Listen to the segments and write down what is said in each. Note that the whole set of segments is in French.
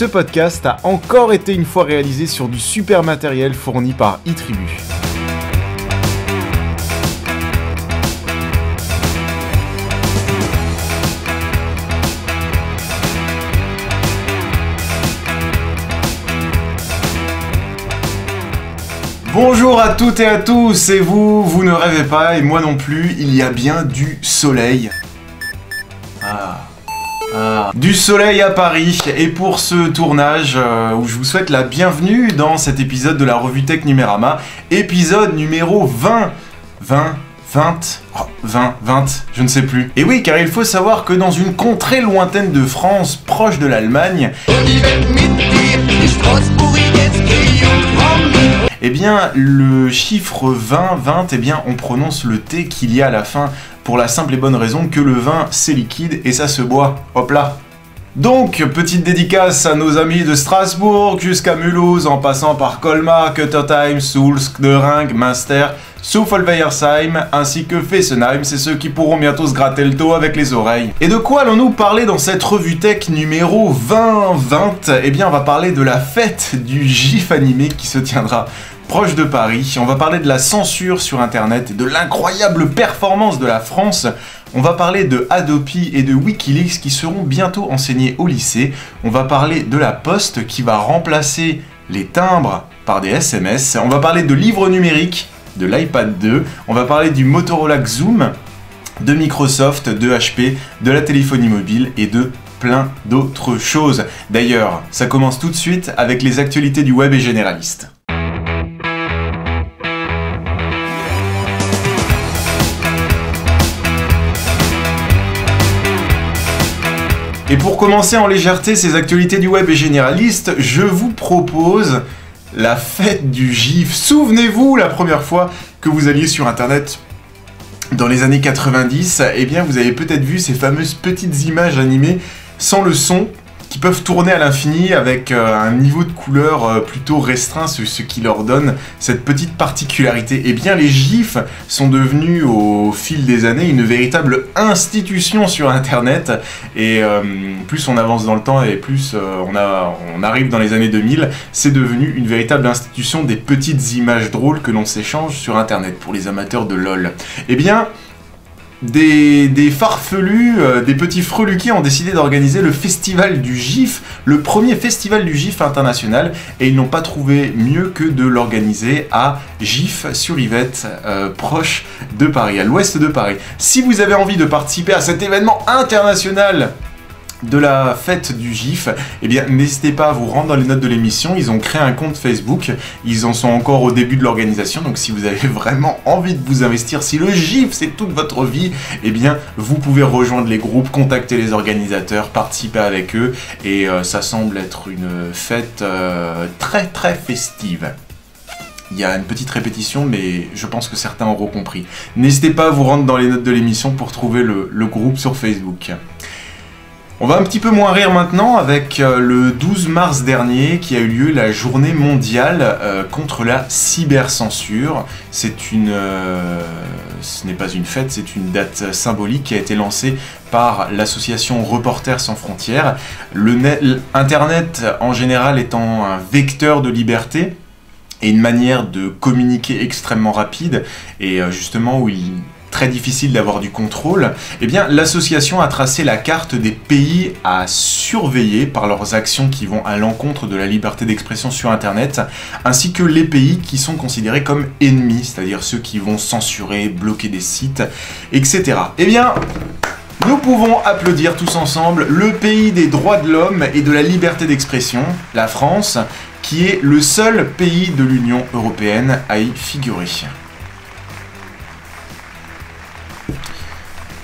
Ce podcast a encore été une fois réalisé sur du super matériel fourni par eTribu. Bonjour à toutes et à tous, et vous ne rêvez pas, et moi non plus, il y a bien du soleil. Du soleil à Paris, et pour ce tournage où je vous souhaite la bienvenue dans cet épisode de la revue Tech Numérama, épisode numéro 20, je ne sais plus. Et oui, car il faut savoir que dans une contrée lointaine de France, proche de l'Allemagne, eh bien, le chiffre 20, eh bien, on prononce le T qu'il y a à la fin pour la simple et bonne raison que le vin, c'est liquide et ça se boit. Hop là. Donc, petite dédicace à nos amis de Strasbourg jusqu'à Mulhouse, en passant par Colmar, Kuttertheim, Soulsk, Döring, Münster, Suffolk-Weyerheim, ainsi que Fessenheim, c'est ceux qui pourront bientôt se gratter le dos avec les oreilles. Et de quoi allons-nous parler dans cette revue tech numéro 20? Eh bien, on va parler de la fête du GIF animé qui se tiendra proche de Paris. On va parler de la censure sur Internet et de l'incroyable performance de la France. On va parler de Adopi et de Wikileaks qui seront bientôt enseignés au lycée. On va parler de la Poste qui va remplacer les timbres par des SMS. On va parler de livres numériques, de l'iPad 2. On va parler du Motorola Xoom, de Microsoft, de HP, de la téléphonie mobile et de plein d'autres choses. D'ailleurs, ça commence tout de suite avec les actualités du web et généraliste. Et pour commencer en légèreté ces actualités du web et généraliste, je vous propose la fête du GIF. Souvenez-vous, la première fois que vous alliez sur Internet dans les années 90, eh bien vous avez peut-être vu ces fameuses petites images animées sans le son, qui peuvent tourner à l'infini avec un niveau de couleur plutôt restreint, ce qui leur donne cette petite particularité. Eh bien les GIFs sont devenus au fil des années une véritable institution sur Internet, et plus on avance dans le temps et plus on arrive dans les années 2000, c'est devenu une véritable institution des petites images drôles que l'on s'échange sur Internet pour les amateurs de LOL. Eh bien, des farfelus, des petits freluquets ont décidé d'organiser le festival du GIF, le premier festival du GIF international, et ils n'ont pas trouvé mieux que de l'organiser à Gif-sur-Yvette, proche de Paris, à l'ouest de Paris. Si vous avez envie de participer à cet événement international de la fête du GIF, eh bien n'hésitez pas à vous rendre dans les notes de l'émission. Ils ont créé un compte Facebook, ils en sont encore au début de l'organisation, donc si vous avez vraiment envie de vous investir, si le GIF c'est toute votre vie, eh bien vous pouvez rejoindre les groupes, contacter les organisateurs, participer avec eux, et ça semble être une fête très festive. Il y a une petite répétition, mais je pense que certains auront compris. N'hésitez pas à vous rendre dans les notes de l'émission pour trouver le groupe sur Facebook. On va un petit peu moins rire maintenant avec le 12 mars dernier qui a eu lieu la journée mondiale contre la cybercensure. Ce n'est pas une fête, c'est une date symbolique qui a été lancée par l'association Reporters sans frontières. Internet en général étant un vecteur de liberté et une manière de communiquer extrêmement rapide, et justement où il très difficile d'avoir du contrôle, eh bien l'association a tracé la carte des pays à surveiller par leurs actions qui vont à l'encontre de la liberté d'expression sur Internet, ainsi que les pays qui sont considérés comme ennemis, c'est-à-dire ceux qui vont censurer, bloquer des sites, etc. Eh bien, nous pouvons applaudir tous ensemble le pays des droits de l'homme et de la liberté d'expression, la France, qui est le seul pays de l'Union européenne à y figurer.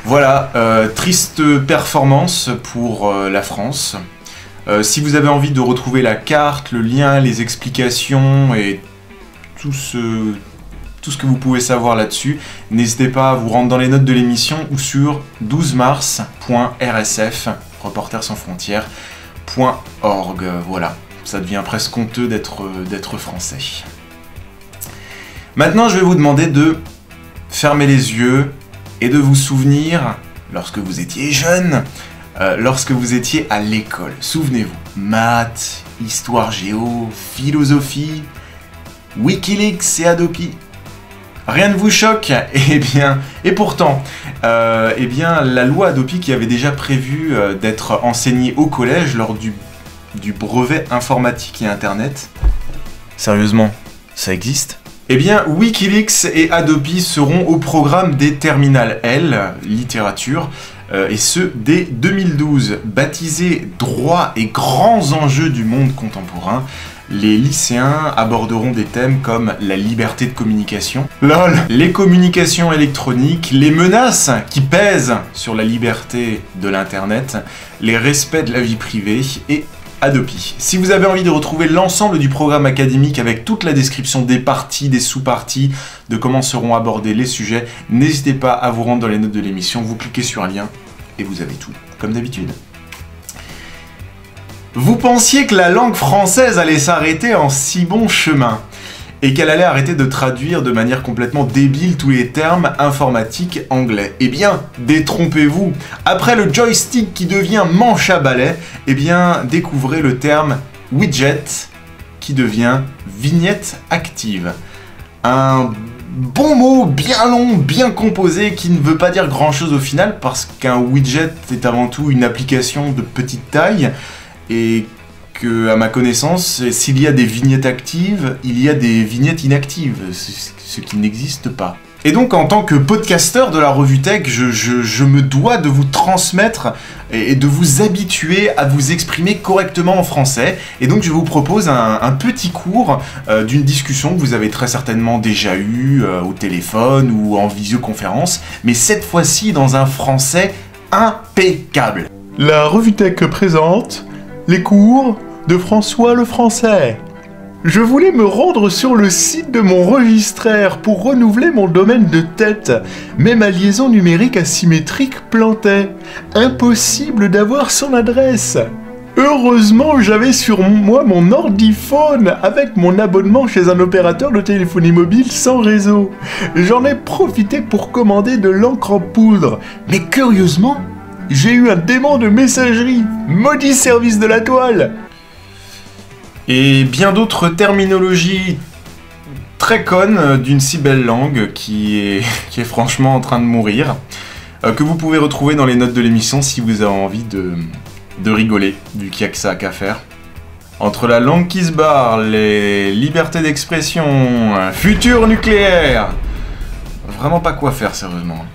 Voilà, triste performance pour la France. Si vous avez envie de retrouver la carte, le lien, les explications et tout ce que vous pouvez savoir là-dessus, n'hésitez pas à vous rendre dans les notes de l'émission ou sur 12mars.rsf, Reporters sans frontières.org. Voilà, ça devient presque honteux d'être français. Maintenant, je vais vous demander de fermer les yeux et de vous souvenir, lorsque vous étiez jeune, lorsque vous étiez à l'école. Souvenez-vous, maths, histoire géo, philosophie, Wikileaks et Adopi. Rien ne vous choque? Eh bien, et pourtant, la loi Adopi qui avait déjà prévu d'être enseignée au collège lors du brevet informatique et internet. Sérieusement, ça existe? Eh bien, Wikileaks et Adopi seront au programme des terminales L, littérature, et ce dès 2012. Baptisés droits et grands enjeux du monde contemporain, les lycéens aborderont des thèmes comme la liberté de communication, LOL, les communications électroniques, les menaces qui pèsent sur la liberté de l'internet, les respects de la vie privée et Adopi. Si vous avez envie de retrouver l'ensemble du programme académique avec toute la description des parties, des sous-parties, de comment seront abordés les sujets, n'hésitez pas à vous rendre dans les notes de l'émission, vous cliquez sur un lien et vous avez tout, comme d'habitude. Vous pensiez que la langue française allait s'arrêter en si bon chemin et qu'elle allait arrêter de traduire de manière complètement débile tous les termes informatiques anglais. Eh bien, détrompez-vous. Après le joystick qui devient manche à balai, eh bien, découvrez le terme widget qui devient vignette active. Un bon mot bien long, bien composé, qui ne veut pas dire grand-chose au final, parce qu'un widget est avant tout une application de petite taille, et que, à ma connaissance, s'il y a des vignettes actives, il y a des vignettes inactives, ce qui n'existe pas. Et donc, en tant que podcasteur de la Revue Tech, je me dois de vous transmettre et de vous habituer à vous exprimer correctement en français. Et donc, je vous propose un petit cours d'une discussion que vous avez très certainement déjà eue au téléphone ou en visioconférence, mais cette fois-ci dans un français impeccable. La Revue Tech présente les cours de François le Français. Je voulais me rendre sur le site de mon registraire pour renouveler mon domaine de tête, mais ma liaison numérique asymétrique plantait. Impossible d'avoir son adresse. Heureusement, j'avais sur moi mon ordiphone avec mon abonnement chez un opérateur de téléphonie mobile sans réseau. J'en ai profité pour commander de l'encre en poudre, mais curieusement, j'ai eu un démon de messagerie. Maudit service de la toile. Et bien d'autres terminologies très connes d'une si belle langue qui est franchement en train de mourir, que vous pouvez retrouver dans les notes de l'émission si vous avez envie de rigoler, vu qu'il n'y a que ça qu'à faire. Entre la langue qui se barre, les libertés d'expression, futur nucléaire, vraiment pas quoi faire sérieusement.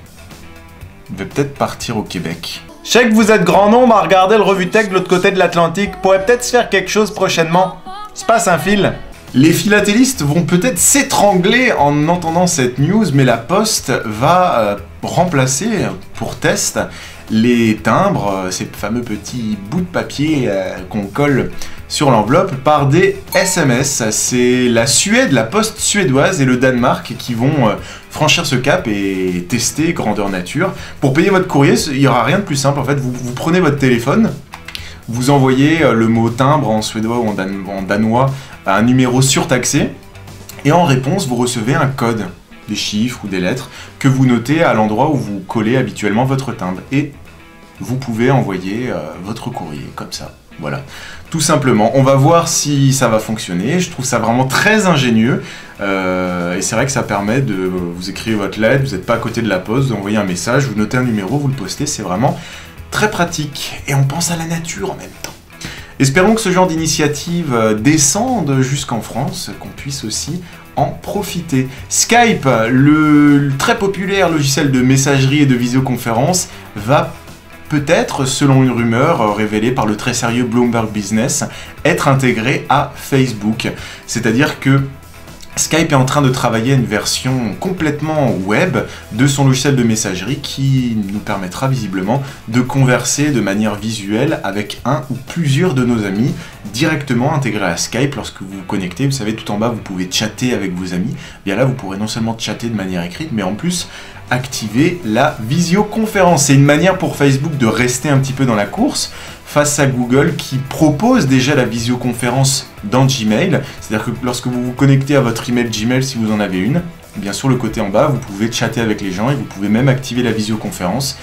Je vais peut-être partir au Québec. Je sais que vous êtes grand nombre à regarder le Revue Tech de l'autre côté de l'Atlantique. Pourrait peut-être se faire quelque chose prochainement. Se passe un fil. Les philatélistes vont peut-être s'étrangler en entendant cette news, mais la Poste va remplacer, pour test, les timbres, ces fameux petits bouts de papier qu'on colle sur l'enveloppe, par des SMS. C'est la Suède, la Poste suédoise et le Danemark qui vont franchir ce cap et tester grandeur nature. Pour payer votre courrier, il n'y aura rien de plus simple. En fait, vous prenez votre téléphone, vous envoyez le mot timbre en suédois ou en danois à un numéro surtaxé, et en réponse, vous recevez un code, des chiffres ou des lettres, que vous notez à l'endroit où vous collez habituellement votre timbre. Et vous pouvez envoyer votre courrier, comme ça. Voilà, tout simplement. On va voir si ça va fonctionner. Je trouve ça vraiment très ingénieux. Et c'est vrai que ça permet de... Vous écrivez votre lettre, vous n'êtes pas à côté de la poste, vous envoyez un message, vous notez un numéro, vous le postez. C'est vraiment très pratique. Et on pense à la nature en même temps. Espérons que ce genre d'initiative descende jusqu'en France, qu'on puisse aussi en profiter. Skype, le très populaire logiciel de messagerie et de visioconférence, va peut-être, selon une rumeur révélée par le très sérieux Bloomberg Business, être intégré à Facebook. C'est-à-dire que Skype est en train de travailler à une version complètement web de son logiciel de messagerie qui nous permettra visiblement de converser de manière visuelle avec un ou plusieurs de nos amis directement intégrés à Skype. Lorsque vous vous connectez, vous savez, tout en bas, vous pouvez chatter avec vos amis. Bien là, vous pourrez non seulement chatter de manière écrite, mais en plus activer la visioconférence. C'est une manière pour Facebook de rester un petit peu dans la course face à Google qui propose déjà la visioconférence dans Gmail. C'est-à-dire que lorsque vous vous connectez à votre email Gmail, si vous en avez une, bien sûr le côté en bas, vous pouvez chatter avec les gens et vous pouvez même activer la visioconférence.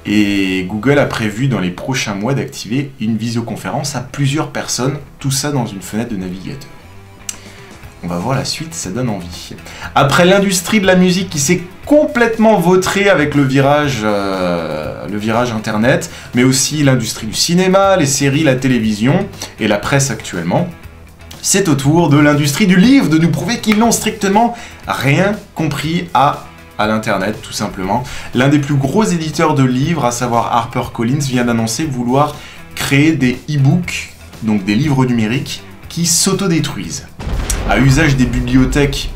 Et Google a prévu dans les prochains mois d'activer une visioconférence à plusieurs personnes, tout ça dans une fenêtre de navigateur. On va voir la suite, ça donne envie. Après l'industrie de la musique qui s'est complètement vautrée avec le virage Internet, mais aussi l'industrie du cinéma, les séries, la télévision et la presse actuellement, c'est au tour de l'industrie du livre de nous prouver qu'ils n'ont strictement rien compris à l'Internet, tout simplement. L'un des plus gros éditeurs de livres, à savoir HarperCollins, vient d'annoncer vouloir créer des e-books, donc des livres numériques, qui s'autodétruisent. À usage des bibliothèques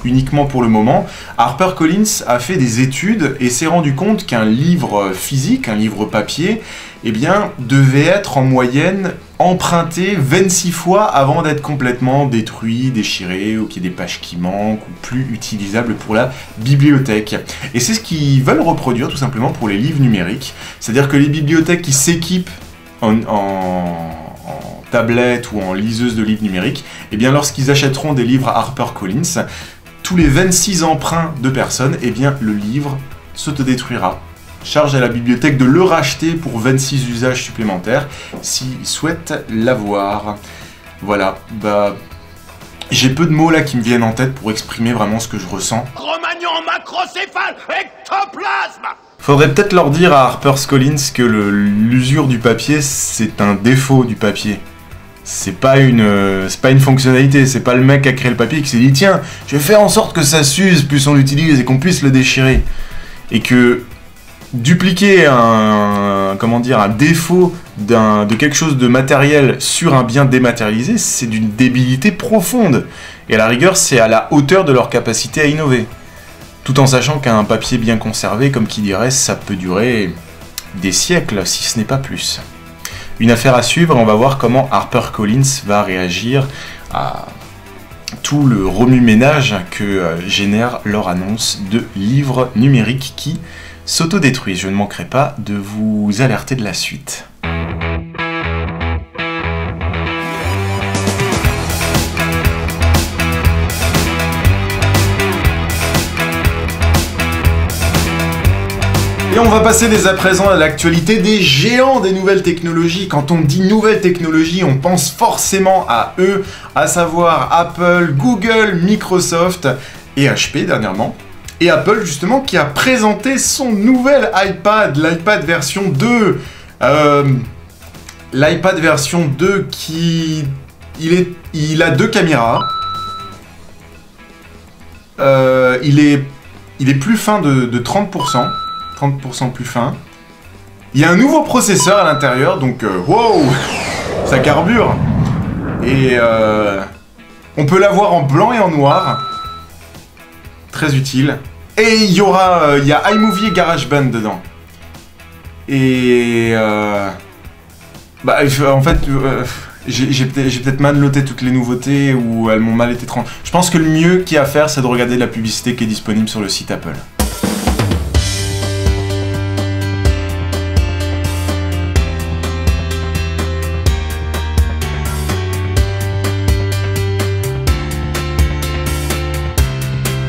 uniquement pour le moment, HarperCollins a fait des études et s'est rendu compte qu'un livre physique, un livre papier, eh bien, devait être en moyenne emprunté 26 fois avant d'être complètement détruit, déchiré, ou qu'il y ait des pages qui manquent, ou plus utilisables pour la bibliothèque. Et c'est ce qu'ils veulent reproduire tout simplement pour les livres numériques. C'est-à-dire que les bibliothèques qui s'équipent en tablette ou en liseuse de livres numériques, eh bien lorsqu'ils achèteront des livres à HarperCollins, tous les 26 emprunts de personnes, eh bien le livre s'autodétruira. Charge à la bibliothèque de le racheter pour 26 usages supplémentaires s'ils souhaitent l'avoir. Voilà, bah j'ai peu de mots là qui me viennent en tête pour exprimer vraiment ce que je ressens. Cro-Magnon, macrocéphale, ectoplasme. Faudrait peut-être leur dire à HarperCollins que l'usure du papier, c'est un défaut du papier. C'est pas une fonctionnalité, c'est pas le mec qui a créé le papier qui s'est dit tiens, je vais faire en sorte que ça s'use plus on l'utilise et qu'on puisse le déchirer. Et que dupliquer un défaut de quelque chose de matériel sur un bien dématérialisé, c'est d'une débilité profonde. Et à la rigueur, c'est à la hauteur de leur capacité à innover. Tout en sachant qu'un papier bien conservé, comme qui dirait, ça peut durer des siècles, si ce n'est pas plus. Une affaire à suivre, on va voir comment HarperCollins va réagir à tout le remue-ménage que génère leur annonce de livres numériques qui s'autodétruisent. Je ne manquerai pas de vous alerter de la suite. Et on va passer dès à présent à l'actualité des géants des nouvelles technologies. Quand on dit nouvelles technologies, on pense forcément à eux, à savoir Apple, Google, Microsoft et HP dernièrement. Et Apple justement qui a présenté son nouvel iPad, l'iPad version 2. L'iPad version 2 qui... Il a deux caméras. Il est plus fin de 30%. 30% plus fin. Il y a un nouveau processeur à l'intérieur, donc wow, ça carbure. Et on peut l'avoir en blanc et en noir. Très utile. Et il y a iMovie et GarageBand dedans. Et en fait, j'ai peut-être mal noté toutes les nouveautés ou elles m'ont mal été tranches. Je pense que le mieux qu'il y a à faire, c'est de regarder la publicité qui est disponible sur le site Apple.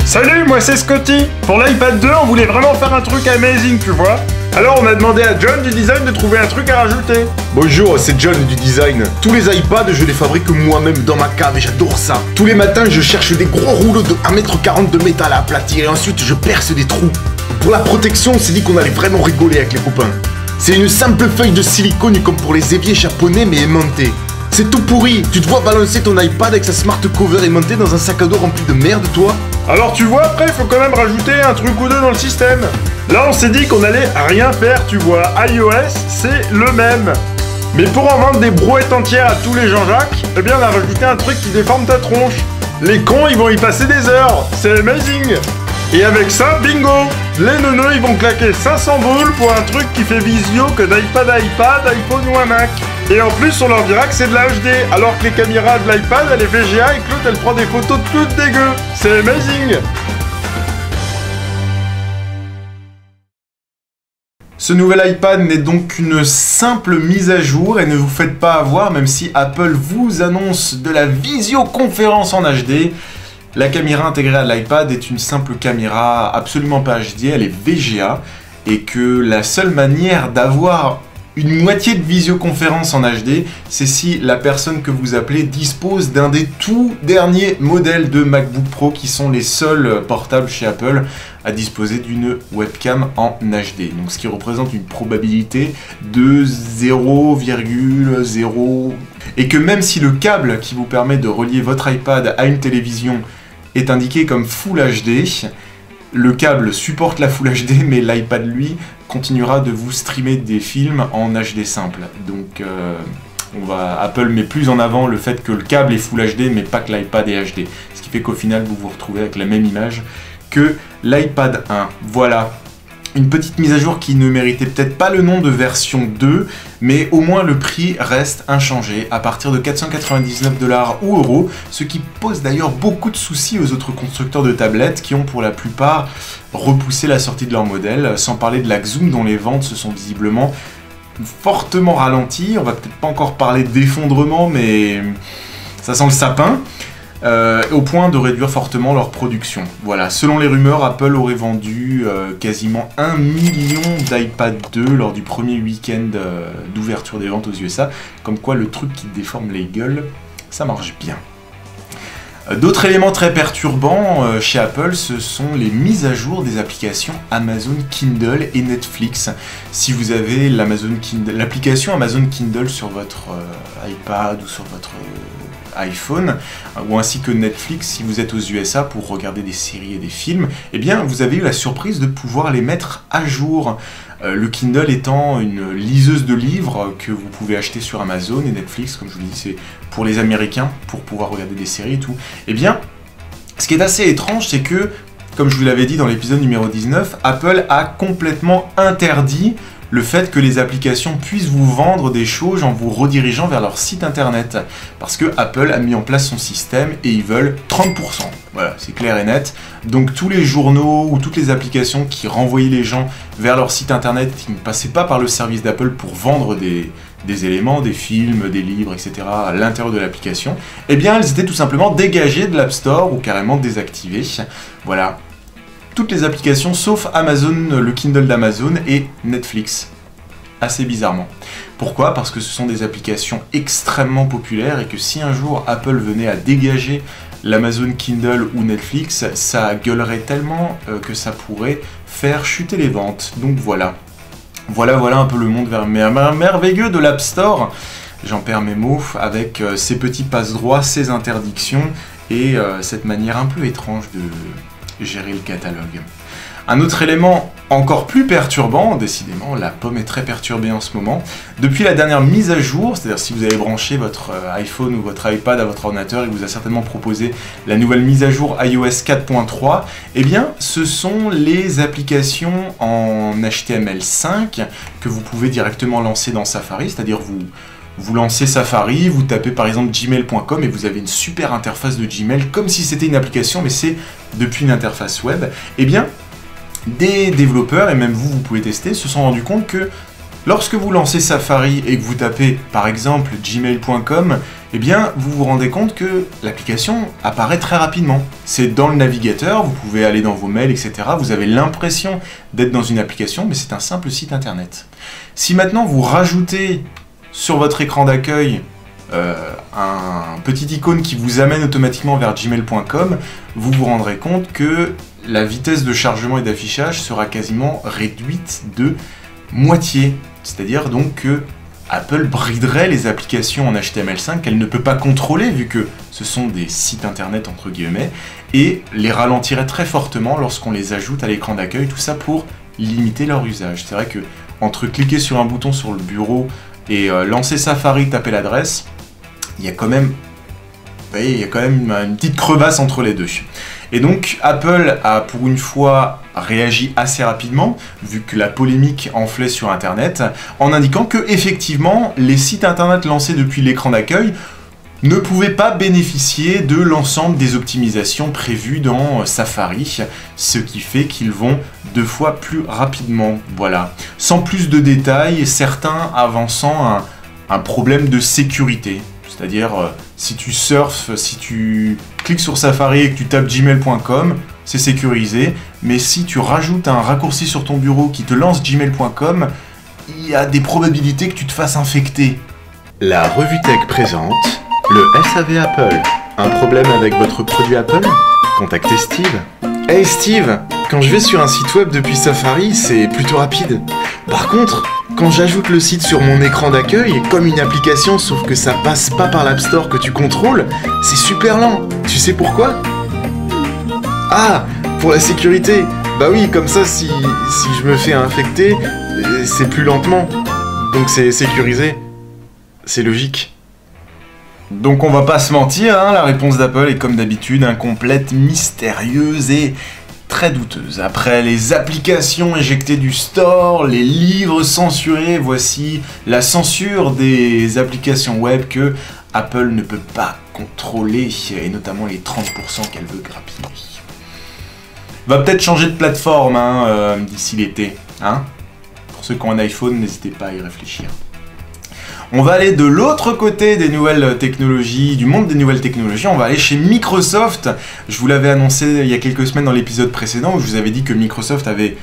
Salut, moi c'est Scotty. Pour l'iPad 2, on voulait vraiment faire un truc amazing, tu vois. Alors on a demandé à John du design de trouver un truc à rajouter. Bonjour, c'est John du design. Tous les iPads, je les fabrique moi-même dans ma cave et j'adore ça. Tous les matins, je cherche des gros rouleaux de 1,40 m de métal à aplatir et ensuite je perce des trous. Pour la protection, on s'est dit qu'on allait vraiment rigoler avec les copains. C'est une simple feuille de silicone comme pour les éviers japonais mais aimantée. C'est tout pourri. Tu te vois balancer ton iPad avec sa smart cover aimantée dans un sac à dos rempli de merde, toi? Alors tu vois, après, il faut quand même rajouter un truc ou deux dans le système. Là, on s'est dit qu'on allait rien faire, tu vois. iOS, c'est le même. Mais pour en vendre des brouettes entières à tous les Jean-Jacques, eh bien, on a rajouté un truc qui déforme ta tronche. Les cons, ils vont y passer des heures. C'est amazing. Et avec ça, bingo! Les neuneux, ils vont claquer 500 boules pour un truc qui fait visio que d'iPad à iPad, iPhone ou un Mac. Et en plus, on leur dira que c'est de la HD, alors que les caméras de l'iPad, elle est VGA et que l'autre, elle prend des photos toutes dégueu. C'est amazing! Ce nouvel iPad n'est donc qu'une simple mise à jour et ne vous faites pas avoir, même si Apple vous annonce de la visioconférence en HD. La caméra intégrée à l'iPad est une simple caméra absolument pas HD, elle est VGA. et que la seule manière d'avoir une moitié de visioconférence en HD, c'est si la personne que vous appelez dispose d'un des tout derniers modèles de MacBook Pro qui sont les seuls portables chez Apple à disposer d'une webcam en HD. Donc ce qui représente une probabilité de 0,0... Et que même si le câble qui vous permet de relier votre iPad à une télévision est indiqué comme Full HD, le câble supporte la Full HD, mais l'iPad, lui, continuera de vous streamer des films en HD simple. Donc, Apple met plus en avant le fait que le câble est Full HD, mais pas que l'iPad est HD. Ce qui fait qu'au final, vous vous retrouvez avec la même image que l'iPad 1. Voilà. Une petite mise à jour qui ne méritait peut-être pas le nom de version 2, mais au moins le prix reste inchangé à partir de 499$ ou euros, ce qui pose d'ailleurs beaucoup de soucis aux autres constructeurs de tablettes qui ont pour la plupart repoussé la sortie de leur modèle, sans parler de la Xoom dont les ventes se sont visiblement fortement ralenties. On va peut-être pas encore parler d'effondrement, mais ça sent le sapin. Au point de réduire fortement leur production. Voilà, selon les rumeurs, Apple aurait vendu quasiment 1 million d'iPad 2 lors du premier week-end d'ouverture des ventes aux USA, comme quoi le truc qui déforme les gueules, ça marche bien. D'autres éléments très perturbants chez Apple, ce sont les mises à jour des applications Amazon Kindle et Netflix. Si vous avez l'application Amazon Kindle sur votre iPad ou sur votre iPhone, ou ainsi que Netflix si vous êtes aux USA pour regarder des séries et des films, eh bien vous avez eu la surprise de pouvoir les mettre à jour. Le Kindle étant une liseuse de livres que vous pouvez acheter sur Amazon, et Netflix, comme je vous l'ai dit, c'est pour les Américains, pour pouvoir regarder des séries et tout. Eh bien, ce qui est assez étrange, c'est que, comme je vous l'avais dit dans l'épisode numéro 19, Apple a complètement interdit le fait que les applications puissent vous vendre des choses en vous redirigeant vers leur site internet. Parce que Apple a mis en place son système et ils veulent 30%. Voilà, c'est clair et net. Donc tous les journaux ou toutes les applications qui renvoyaient les gens vers leur site internet, qui ne passaient pas par le service d'Apple pour vendre des éléments, des films, des livres, etc. à l'intérieur de l'application, eh bien elles étaient tout simplement dégagées de l'App Store ou carrément désactivées. Voilà. Toutes les applications sauf Amazon, le Kindle d'Amazon et Netflix, assez bizarrement. Pourquoi ? Parce que ce sont des applications extrêmement populaires et que si un jour Apple venait à dégager l'Amazon Kindle ou Netflix, ça gueulerait tellement que ça pourrait faire chuter les ventes. Donc voilà. Voilà un peu le monde merveilleux de l'App Store. J'en perds mes mots avec ces petits passe-droits, ces interdictions et cette manière un peu étrange de gérer le catalogue. Un autre élément encore plus perturbant, décidément, la pomme est très perturbée en ce moment. Depuis la dernière mise à jour, c'est-à-dire si vous avez branché votre iPhone ou votre iPad à votre ordinateur, il vous a certainement proposé la nouvelle mise à jour iOS 4.3, eh bien, ce sont les applications en HTML5 que vous pouvez directement lancer dans Safari, c'est-à-dire vous lancez Safari, vous tapez par exemple gmail.com et vous avez une super interface de Gmail, comme si c'était une application, mais c'est depuis une interface web. Eh bien, des développeurs, et même vous pouvez tester, se sont rendus compte que lorsque vous lancez Safari et que vous tapez par exemple gmail.com, eh bien, vous vous rendez compte que l'application apparaît très rapidement. C'est dans le navigateur, vous pouvez aller dans vos mails, etc. Vous avez l'impression d'être dans une application, mais c'est un simple site internet. Si maintenant vous rajoutez sur votre écran d'accueil un petit icône qui vous amène automatiquement vers gmail.com, vous vous rendrez compte que la vitesse de chargement et d'affichage sera quasiment réduite de moitié. C'est-à-dire donc que Apple briderait les applications en HTML5 qu'elle ne peut pas contrôler vu que ce sont des sites internet entre guillemets, et les ralentirait très fortement lorsqu'on les ajoute à l'écran d'accueil, tout ça pour limiter leur usage. C'est vrai que entre cliquer sur un bouton sur le bureau et lancer Safari, taper l'adresse, il y a quand même une petite crevasse entre les deux. Et donc Apple a pour une fois réagi assez rapidement, vu que la polémique enflait sur internet, en indiquant que effectivement les sites internet lancés depuis l'écran d'accueil ne pouvaient pas bénéficier de l'ensemble des optimisations prévues dans Safari, ce qui fait qu'ils vont 2 fois plus rapidement. Voilà. Sans plus de détails, certains avançant un problème de sécurité. C'est-à-dire, si tu surfes, si tu cliques sur Safari et que tu tapes gmail.com, c'est sécurisé, mais si tu rajoutes un raccourci sur ton bureau qui te lance gmail.com, il y a des probabilités que tu te fasses infecter. La Revue Tech présente le SAV Apple. Un problème avec votre produit Apple? Contactez Steve. Hey Steve, quand je vais sur un site web depuis Safari, c'est plutôt rapide. Par contre, quand j'ajoute le site sur mon écran d'accueil, comme une application sauf que ça passe pas par l'App Store que tu contrôles, c'est super lent. Tu sais pourquoi? Ah, pour la sécurité. Bah oui, comme ça, si je me fais infecter, c'est plus lentement. Donc c'est sécurisé. C'est logique. Donc on va pas se mentir, hein, la réponse d'Apple est comme d'habitude incomplète, mystérieuse et très douteuse. Après les applications éjectées du store, les livres censurés, voici la censure des applications web que Apple ne peut pas contrôler, et notamment les 30% qu'elle veut grappiller. Va peut-être changer de plateforme d'ici l'été. Hein, pour ceux qui ont un iPhone, n'hésitez pas à y réfléchir. On va aller de l'autre côté des nouvelles technologies, du monde des nouvelles technologies, on va aller chez Microsoft. Je vous l'avais annoncé il y a quelques semaines dans l'épisode précédent où je vous avais dit que Microsoft avait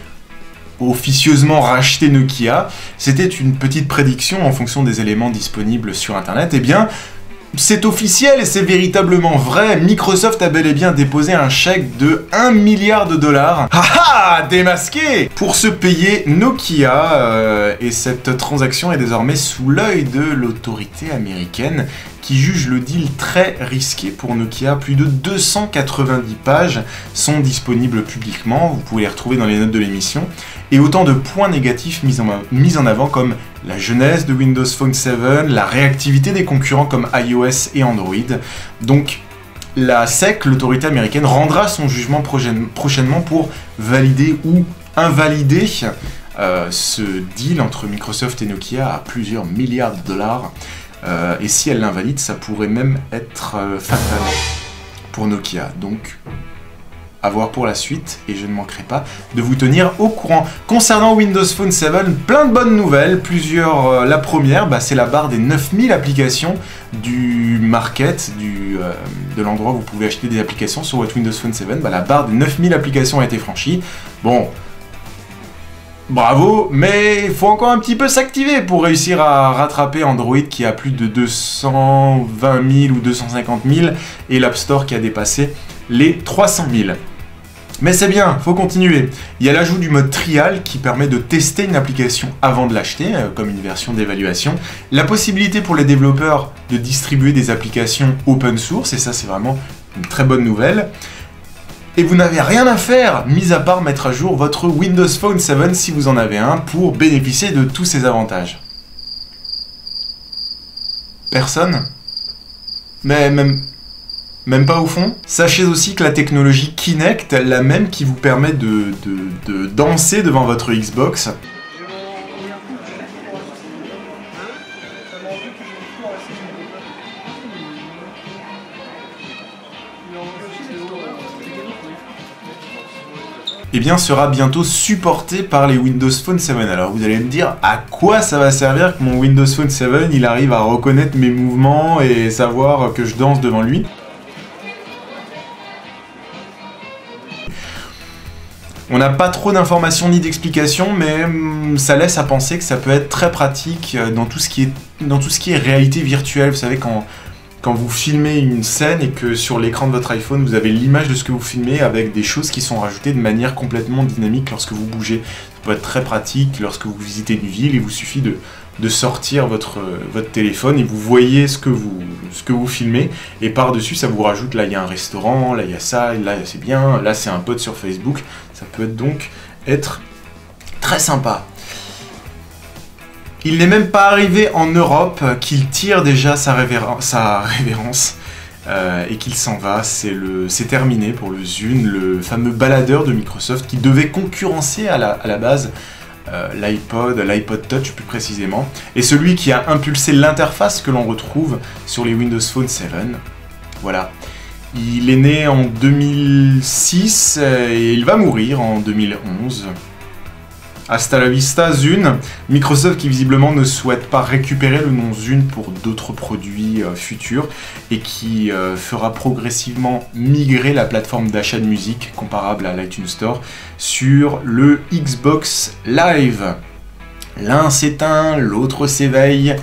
officieusement racheté Nokia. C'était une petite prédiction en fonction des éléments disponibles sur Internet. Eh bien, c'est officiel et c'est véritablement vrai. Microsoft a bel et bien déposé un chèque de 1 milliard de dollars. Haha, démasqué pour se payer Nokia. Et cette transaction est désormais sous l'œil de l'autorité américaine qui juge le deal très risqué pour Nokia. Plus de 290 pages sont disponibles publiquement. Vous pouvez les retrouver dans les notes de l'émission. Et autant de points négatifs mis en avant comme la jeunesse de Windows Phone 7, la réactivité des concurrents comme iOS et Android. Donc la SEC, l'autorité américaine, rendra son jugement prochainement pour valider ou invalider ce deal entre Microsoft et Nokia à plusieurs milliards de dollars. Et si elle l'invalide, ça pourrait même être fatal pour Nokia. Donc à voir pour la suite, et je ne manquerai pas de vous tenir au courant. Concernant Windows Phone 7, plein de bonnes nouvelles, la première, c'est la barre des 9000 applications du market, de l'endroit où vous pouvez acheter des applications sur votre Windows Phone 7, la barre des 9000 applications a été franchie. Bon, bravo, mais il faut encore un petit peu s'activer pour réussir à rattraper Android qui a plus de 220 000 ou 250 000, et l'App Store qui a dépassé les 300 000. Mais c'est bien, faut continuer. Il y a l'ajout du mode trial qui permet de tester une application avant de l'acheter, comme une version d'évaluation. La possibilité pour les développeurs de distribuer des applications open source, et ça c'est vraiment une très bonne nouvelle. Et vous n'avez rien à faire, mis à part mettre à jour votre Windows Phone 7 si vous en avez un, pour bénéficier de tous ces avantages. Personne? Mais même pas au fond. Sachez aussi que la technologie Kinect, la même qui vous permet de danser devant votre Xbox, eh bien, sera bientôt supporté par les Windows Phone 7. Alors vous allez me dire, à quoi ça va servir que mon Windows Phone 7, il arrive à reconnaître mes mouvements et savoir que je danse devant lui? On n'a pas trop d'informations ni d'explications, mais ça laisse à penser que ça peut être très pratique dans tout ce qui est réalité virtuelle. Vous savez, quand vous filmez une scène et que sur l'écran de votre iPhone, vous avez l'image de ce que vous filmez avec des choses qui sont rajoutées de manière complètement dynamique lorsque vous bougez. Ça peut être très pratique lorsque vous visitez une ville, il vous suffit de sortir votre téléphone et vous voyez ce que vous filmez, et par-dessus ça vous rajoute, là il y a un restaurant, là il y a ça, là c'est bien, là c'est un pote sur Facebook. Ça peut donc être très sympa. Il n'est même pas arrivé en Europe qu'il tire déjà sa révérence et qu'il s'en va. C'est terminé pour le Zune, le fameux baladeur de Microsoft qui devait concurrencer à la base l'iPod Touch plus précisément, et celui qui a impulsé l'interface que l'on retrouve sur les Windows Phone 7. Voilà. Il est né en 2006 et il va mourir en 2011. Hasta la vista, Zune. Microsoft qui visiblement ne souhaite pas récupérer le nom Zune pour d'autres produits futurs et qui fera progressivement migrer la plateforme d'achat de musique comparable à l'iTunes Store sur le Xbox Live. L'un s'éteint, l'autre s'éveille.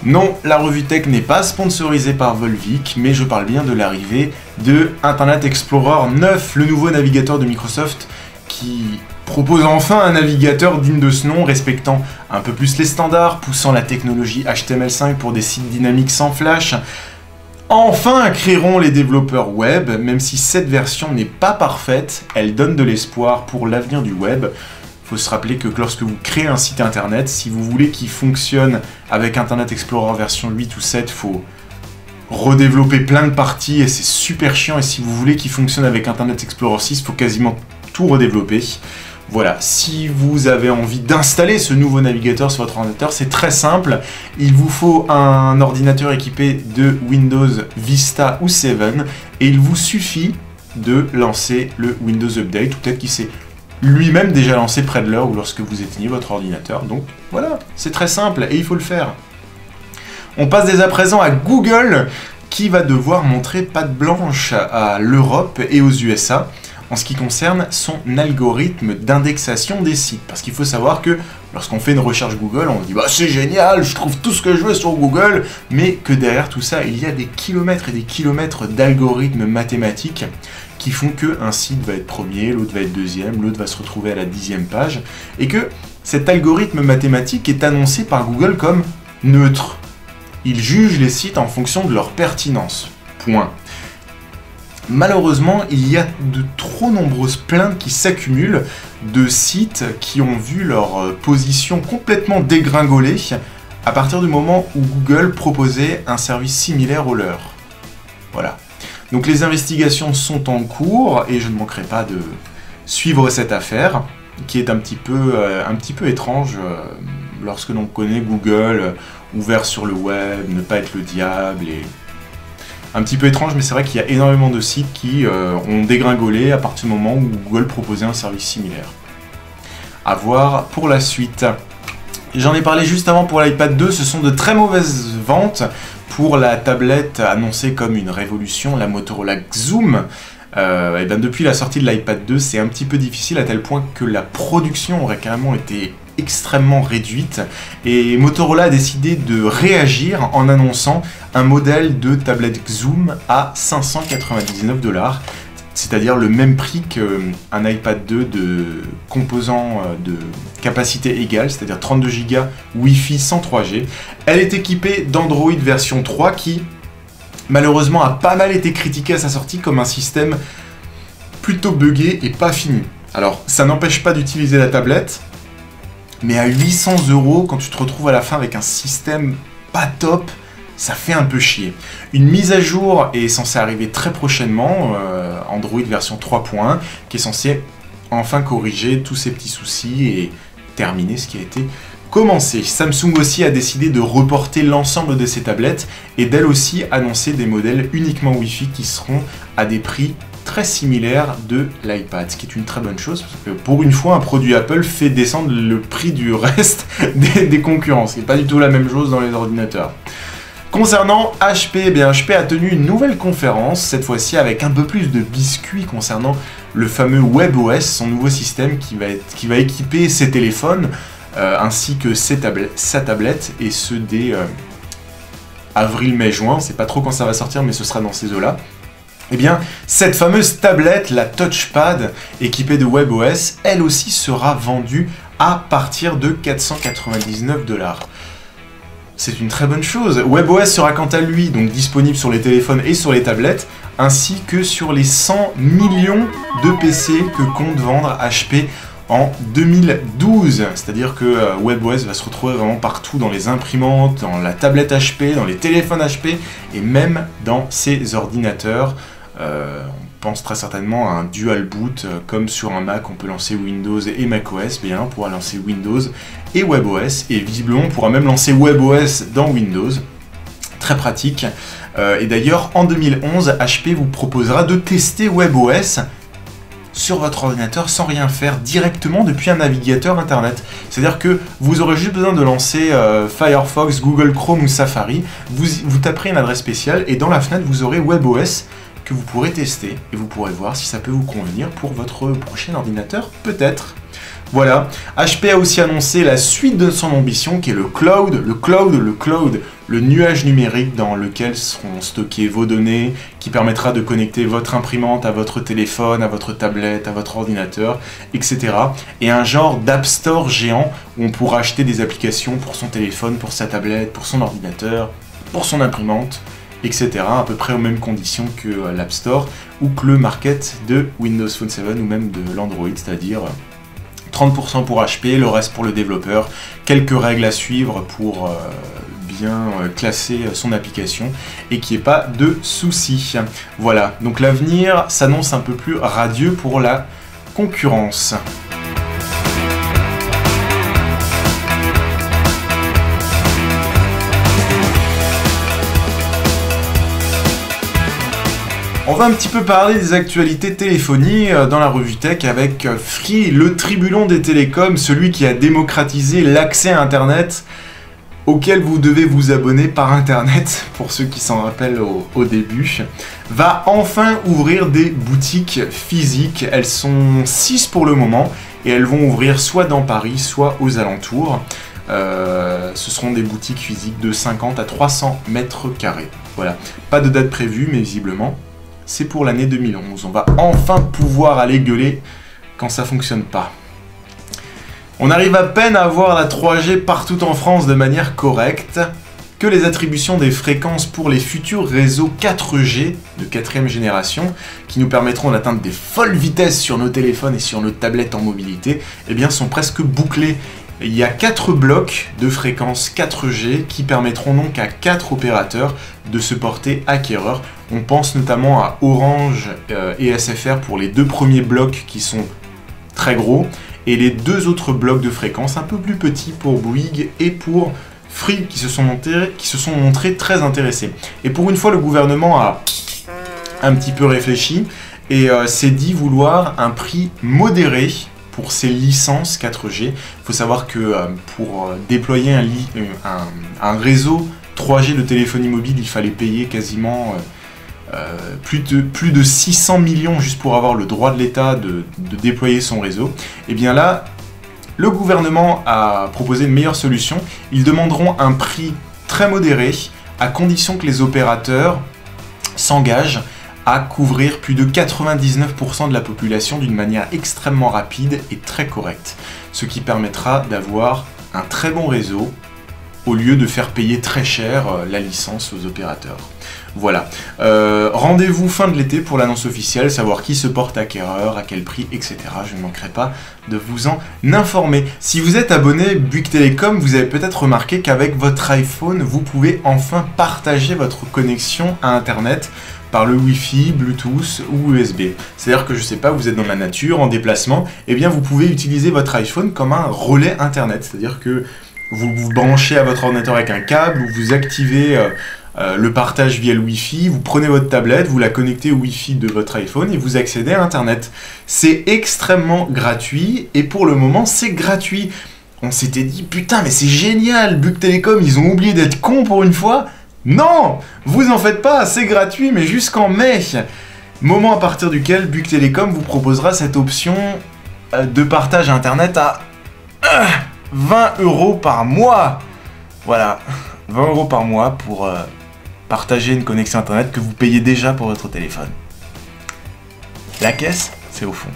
Non, la revue Tech n'est pas sponsorisée par Volvic, mais je parle bien de l'arrivée de Internet Explorer 9, le nouveau navigateur de Microsoft qui propose enfin un navigateur digne de ce nom, respectant un peu plus les standards, poussant la technologie HTML5 pour des sites dynamiques sans flash. Enfin crieront les développeurs web, même si cette version n'est pas parfaite, elle donne de l'espoir pour l'avenir du web. Il faut se rappeler que lorsque vous créez un site internet, si vous voulez qu'il fonctionne avec Internet Explorer version 8 ou 7, il faut redévelopper plein de parties et c'est super chiant. Et si vous voulez qu'il fonctionne avec Internet Explorer 6, il faut quasiment tout redévelopper. Voilà, si vous avez envie d'installer ce nouveau navigateur sur votre ordinateur, c'est très simple. Il vous faut un ordinateur équipé de Windows Vista ou 7 et il vous suffit de lancer le Windows Update, ou peut-être qu'il s'est lui-même déjà lancé près de l'heure ou lorsque vous éteignez votre ordinateur. Donc voilà, c'est très simple et il faut le faire. On passe dès à présent à Google qui va devoir montrer patte blanche à l'Europe et aux USA en ce qui concerne son algorithme d'indexation des sites. Parce qu'il faut savoir que lorsqu'on fait une recherche Google, on dit bah c'est génial, je trouve tout ce que je veux sur Google, mais que derrière tout ça, il y a des kilomètres et des kilomètres d'algorithmes mathématiques qui font qu'un site va être premier, l'autre va être deuxième, l'autre va se retrouver à la 10e page, et que cet algorithme mathématique est annoncé par Google comme neutre. Il juge les sites en fonction de leur pertinence. Point. Malheureusement, il y a de trop nombreuses plaintes qui s'accumulent de sites qui ont vu leur position complètement dégringoler à partir du moment où Google proposait un service similaire au leur. Voilà. Donc les investigations sont en cours et je ne manquerai pas de suivre cette affaire qui est un petit peu étrange lorsque l'on connaît Google ouvert sur le web, ne pas être le diable et un petit peu étrange, mais c'est vrai qu'il y a énormément de sites qui ont dégringolé à partir du moment où Google proposait un service similaire. À voir pour la suite. J'en ai parlé juste avant pour l'iPad 2, ce sont de très mauvaises ventes pour la tablette annoncée comme une révolution, la Motorola Xoom. Et ben depuis la sortie de l'iPad 2, c'est un petit peu difficile à tel point que la production aurait carrément été extrêmement réduite et Motorola a décidé de réagir en annonçant un modèle de tablette Xoom à 599$, c'est-à-dire le même prix qu'un iPad 2 de composants de capacité égale, c'est-à-dire 32Go Wi-Fi sans 3G. Elle est équipée d'Android version 3 qui malheureusement a pas mal été critiqué à sa sortie comme un système plutôt buggé et pas fini. Alors ça n'empêche pas d'utiliser la tablette, mais à 800€, quand tu te retrouves à la fin avec un système pas top, ça fait un peu chier. Une mise à jour est censée arriver très prochainement, Android version 3.1, qui est censée enfin corriger tous ces petits soucis et terminer ce qui a été commencé. Samsung aussi a décidé de reporter l'ensemble de ses tablettes et d'elle aussi annoncer des modèles uniquement Wi-Fi qui seront à des prix très similaire de l'iPad, ce qui est une très bonne chose, parce que pour une fois, un produit Apple fait descendre le prix du reste des concurrents. C'est pas du tout la même chose dans les ordinateurs. Concernant HP, eh bien HP a tenu une nouvelle conférence, cette fois-ci avec un peu plus de biscuits concernant le fameux WebOS, son nouveau système qui va équiper ses téléphones, ainsi que sa tablette, et ce dès avril, mai, juin. On ne sait pas trop quand ça va sortir, mais ce sera dans ces eaux-là. Eh bien, cette fameuse tablette, la Touchpad, équipée de WebOS, elle aussi sera vendue à partir de 499$. C'est une très bonne chose. WebOS sera quant à lui donc disponible sur les téléphones et sur les tablettes, ainsi que sur les 100 millions de PC que compte vendre HP en 2012. C'est-à-dire que WebOS va se retrouver vraiment partout, dans les imprimantes, dans la tablette HP, dans les téléphones HP, et même dans ses ordinateurs. On pense très certainement à un dual boot, comme sur un Mac on peut lancer Windows et macOS, bien on pourra lancer Windows et WebOS, et visiblement on pourra même lancer WebOS dans Windows, très pratique. Et d'ailleurs en 2011, HP vous proposera de tester WebOS sur votre ordinateur sans rien faire directement depuis un navigateur internet. C'est-à-dire que vous aurez juste besoin de lancer Firefox, Google Chrome ou Safari, vous taperez une adresse spéciale et dans la fenêtre vous aurez WebOS que vous pourrez tester et vous pourrez voir si ça peut vous convenir pour votre prochain ordinateur peut-être. Voilà, HP a aussi annoncé la suite de son ambition qui est le cloud, le nuage numérique dans lequel seront stockées vos données, qui permettra de connecter votre imprimante à votre téléphone, à votre tablette, à votre ordinateur, etc. Et un genre d'App Store géant où on pourra acheter des applications pour son téléphone, pour sa tablette, pour son ordinateur, pour son imprimante, etc. à peu près aux mêmes conditions que l'App Store ou que le market de Windows Phone 7 ou même de l'Android, c'est-à-dire 30% pour HP, le reste pour le développeur, quelques règles à suivre pour bien classer son application et qu'il n'y ait pas de soucis. Voilà, donc l'avenir s'annonce un peu plus radieux pour la concurrence. On va un petit peu parler des actualités téléphonie dans la revue Tech avec Free, le tribulon des télécoms, celui qui a démocratisé l'accès à Internet auquel vous devez vous abonner par Internet, pour ceux qui s'en rappellent au début, va enfin ouvrir des boutiques physiques. Elles sont 6 pour le moment et elles vont ouvrir soit dans Paris, soit aux alentours. Ce seront des boutiques physiques de 50 à 300 mètres carrés. Voilà, pas de date prévue, mais visiblement c'est pour l'année 2011. On va enfin pouvoir aller gueuler quand ça fonctionne pas. On arrive à peine à avoir la 3G partout en France de manière correcte, que les attributions des fréquences pour les futurs réseaux 4G de 4ème génération, qui nous permettront d'atteindre des folles vitesses sur nos téléphones et sur nos tablettes en mobilité, eh bien sont presque bouclées. Il y a 4 blocs de fréquences 4G qui permettront donc à 4 opérateurs de se porter acquéreurs. On pense notamment à Orange et SFR pour les 2 premiers blocs qui sont très gros et les 2 autres blocs de fréquences un peu plus petits pour Bouygues et pour Free qui se sont montrés très intéressés. Et pour une fois, le gouvernement a un petit peu réfléchi et s'est dit vouloir un prix modéré pour ces licences 4G. Il faut savoir que pour déployer un réseau 3G de téléphonie mobile, il fallait payer quasiment plus de 600 millions juste pour avoir le droit de l'État de déployer son réseau. Et bien là, le gouvernement a proposé une meilleure solution. Ils demanderont un prix très modéré à condition que les opérateurs s'engagent à couvrir plus de 99% de la population d'une manière extrêmement rapide et très correcte, ce qui permettra d'avoir un très bon réseau au lieu de faire payer très cher la licence aux opérateurs. Voilà. Rendez-vous fin de l'été pour l'annonce officielle, savoir qui se porte acquéreur, à quel prix, etc. Je ne manquerai pas de vous en informer. Si vous êt abonné Bouygues Telecom, vous avez peut-être remarqué qu'avec votre iPhone, vous pouvez enfin partager votre connexion à Internet par le Wi-Fi, Bluetooth ou USB. C'est-à-dire que, je sais pas, vous êtes dans la nature, en déplacement, et bien vous pouvez utiliser votre iPhone comme un relais Internet. C'est-à-dire que vous vous branchez à votre ordinateur avec un câble, ou vous activez le partage via le Wi-Fi, vous prenez votre tablette, vous la connectez au Wi-Fi de votre iPhone et vous accédez à Internet. C'est extrêmement gratuit, et pour le moment, c'est gratuit. On s'était dit, putain, mais c'est génial, Bouygues Telecom, ils ont oublié d'être cons pour une fois. Non, vous en faites pas, c'est gratuit, mais jusqu'en mai. Moment à partir duquel Bouygues Telecom vous proposera cette option de partage Internet à 20 € par mois. Voilà, 20 € par mois pour partager une connexion Internet que vous payez déjà pour votre téléphone. La caisse, c'est au fond.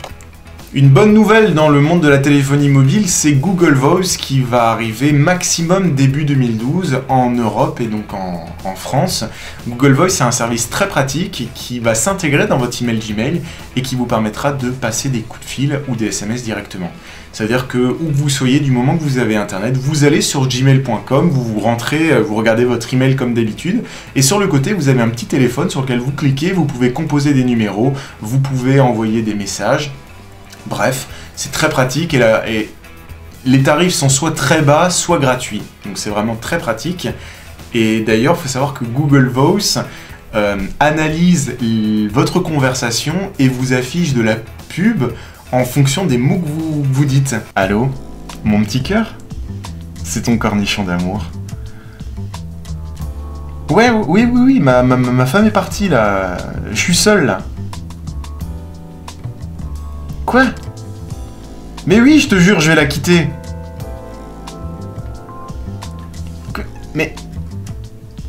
Une bonne nouvelle dans le monde de la téléphonie mobile, c'est Google Voice qui va arriver maximum début 2012 en Europe et donc en France. Google Voice, c'est un service très pratique qui va s'intégrer dans votre email Gmail et qui vous permettra de passer des coups de fil ou des SMS directement. C'est-à-dire que où que vous soyez, du moment que vous avez Internet, vous allez sur gmail.com, vous rentrez, vous regardez votre email comme d'habitude, et sur le côté, vous avez un petit téléphone sur lequel vous cliquez, vous pouvez composer des numéros, vous pouvez envoyer des messages. Bref, c'est très pratique et les tarifs sont soit très bas, soit gratuits. Donc c'est vraiment très pratique. Et d'ailleurs, il faut savoir que Google Voice analyse votre conversation et vous affiche de la pub en fonction des mots que vous dites. Allô, mon petit cœur? C'est ton cornichon d'amour. Ouais, oui, ma femme est partie là. Je suis seul là. Quoi? Mais oui, je te jure, je vais la quitter.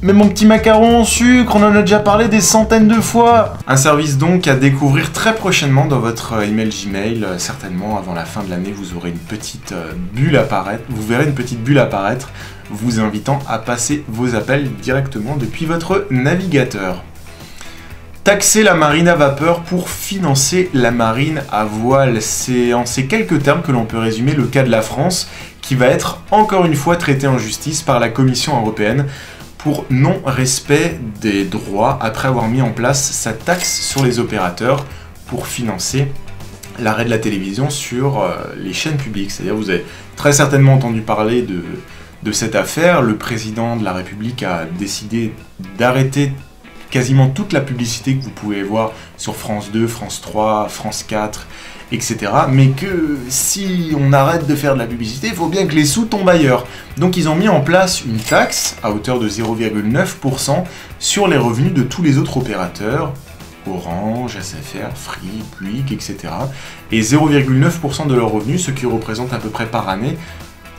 Mais mon petit macaron au sucre, on en a déjà parlé des centaines de fois. Un service donc à découvrir très prochainement dans votre email Gmail. Certainement avant la fin de l'année, vous aurez une petite bulle apparaître. Vous verrez une petite bulle apparaître, vous invitant à passer vos appels directement depuis votre navigateur. Taxer la marine à vapeur pour financer la marine à voile. C'est en ces quelques termes que l'on peut résumer le cas de la France, qui va être encore une fois traité en justice par la Commission européenne pour non-respect des droits après avoir mis en place sa taxe sur les opérateurs pour financer l'arrêt de la télévision sur les chaînes publiques. C'est-à-dire, vous avez très certainement entendu parler de cette affaire. Le président de la République a décidé d'arrêter quasiment toute la publicité que vous pouvez voir sur France 2, France 3, France 4, etc. Mais que si on arrête de faire de la publicité, il faut bien que les sous tombent ailleurs. Donc ils ont mis en place une taxe à hauteur de 0,9% sur les revenus de tous les autres opérateurs, Orange, SFR, Free, Bouygues, etc. Et 0,9% de leurs revenus, ce qui représente à peu près par année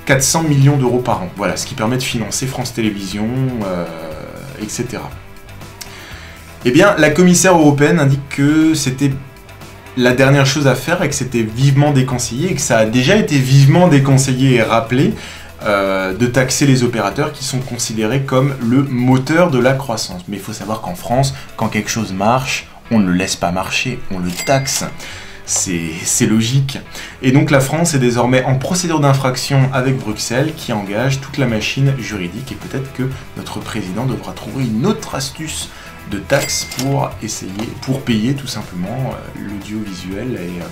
400 millions d'euros par an. Voilà, ce qui permet de financer France Télévisions, etc. Eh bien, la commissaire européenne indique que c'était la dernière chose à faire et que c'était vivement déconseillé et que ça a déjà été vivement déconseillé et rappelé de taxer les opérateurs qui sont considérés comme le moteur de la croissance. Mais il faut savoir qu'en France, quand quelque chose marche, on ne le laisse pas marcher, on le taxe. C'est logique. Et donc la France est désormais en procédure d'infraction avec Bruxelles qui engage toute la machine juridique et peut-être que notre président devra trouver une autre astuce de taxes pour payer tout simplement l'audiovisuel et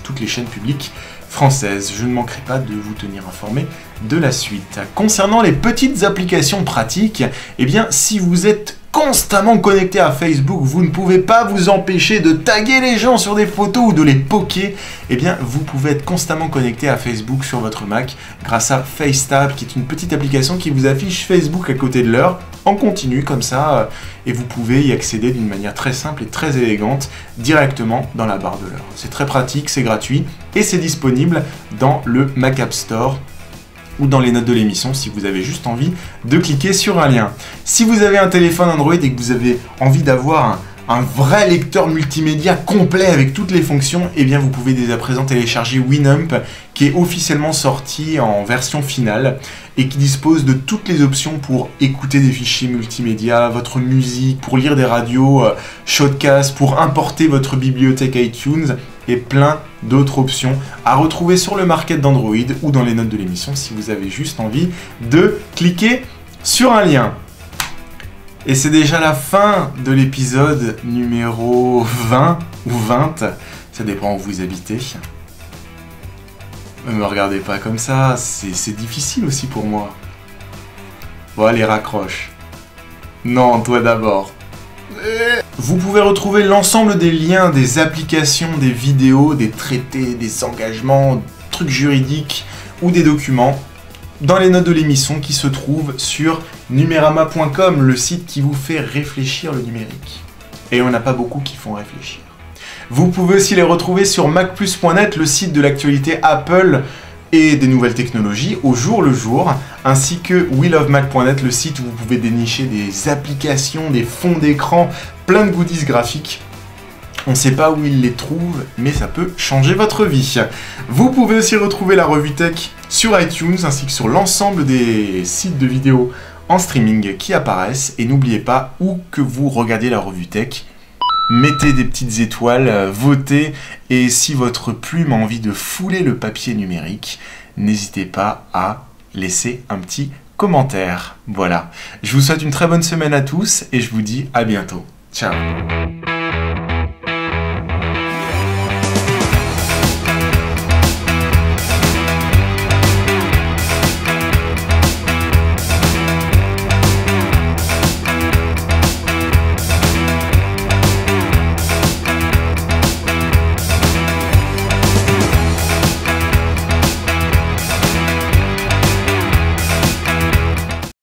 toutes les chaînes publiques françaises. Je ne manquerai pas de vous tenir informé de la suite. Concernant les petites applications pratiques, eh bien si vous êtes constamment connecté à Facebook, vous ne pouvez pas vous empêcher de taguer les gens sur des photos ou de les poker, eh bien vous pouvez être constamment connecté à Facebook sur votre Mac grâce à FaceTap, qui est une petite application qui vous affiche Facebook à côté de l'heure, en continu comme ça, et vous pouvez y accéder d'une manière très simple et très élégante, directement dans la barre de l'heure. C'est très pratique, c'est gratuit, et c'est disponible dans le Mac App Store, ou dans les notes de l'émission si vous avez juste envie de cliquer sur un lien. Si vous avez un téléphone Android et que vous avez envie d'avoir un vrai lecteur multimédia complet avec toutes les fonctions, eh bien vous pouvez dès à présent télécharger Winamp, qui est officiellement sorti en version finale et qui dispose de toutes les options pour écouter des fichiers multimédia, votre musique, pour lire des radios, Shotcast, pour importer votre bibliothèque iTunes et plein d'autres options à retrouver sur le market d'Android ou dans les notes de l'émission si vous avez juste envie de cliquer sur un lien. Et c'est déjà la fin de l'épisode numéro 20 ou 20, ça dépend où vous habitez. Ne me regardez pas comme ça, c'est difficile aussi pour moi. Bon allez, raccroche. Non, toi d'abord. Vous pouvez retrouver l'ensemble des liens, des applications, des vidéos, des traités, des engagements, trucs juridiques ou des documents dans les notes de l'émission qui se trouvent sur numerama.com, le site qui vous fait réfléchir le numérique. Et on n'a pas beaucoup qui font réfléchir. Vous pouvez aussi les retrouver sur macplus.net, le site de l'actualité Apple et des nouvelles technologies au jour le jour, ainsi que welovemac.net, le site où vous pouvez dénicher des applications, des fonds d'écran, plein de goodies graphiques. On ne sait pas où ils les trouvent, mais ça peut changer votre vie. Vous pouvez aussi retrouver la revue Tech sur iTunes, ainsi que sur l'ensemble des sites de vidéos en streaming qui apparaissent. Et n'oubliez pas, où que vous regardiez la revue Tech, mettez des petites étoiles, votez, et si votre plume a envie de fouler le papier numérique, n'hésitez pas à laisser un petit commentaire. Voilà, je vous souhaite une très bonne semaine à tous, et je vous dis à bientôt. Ciao.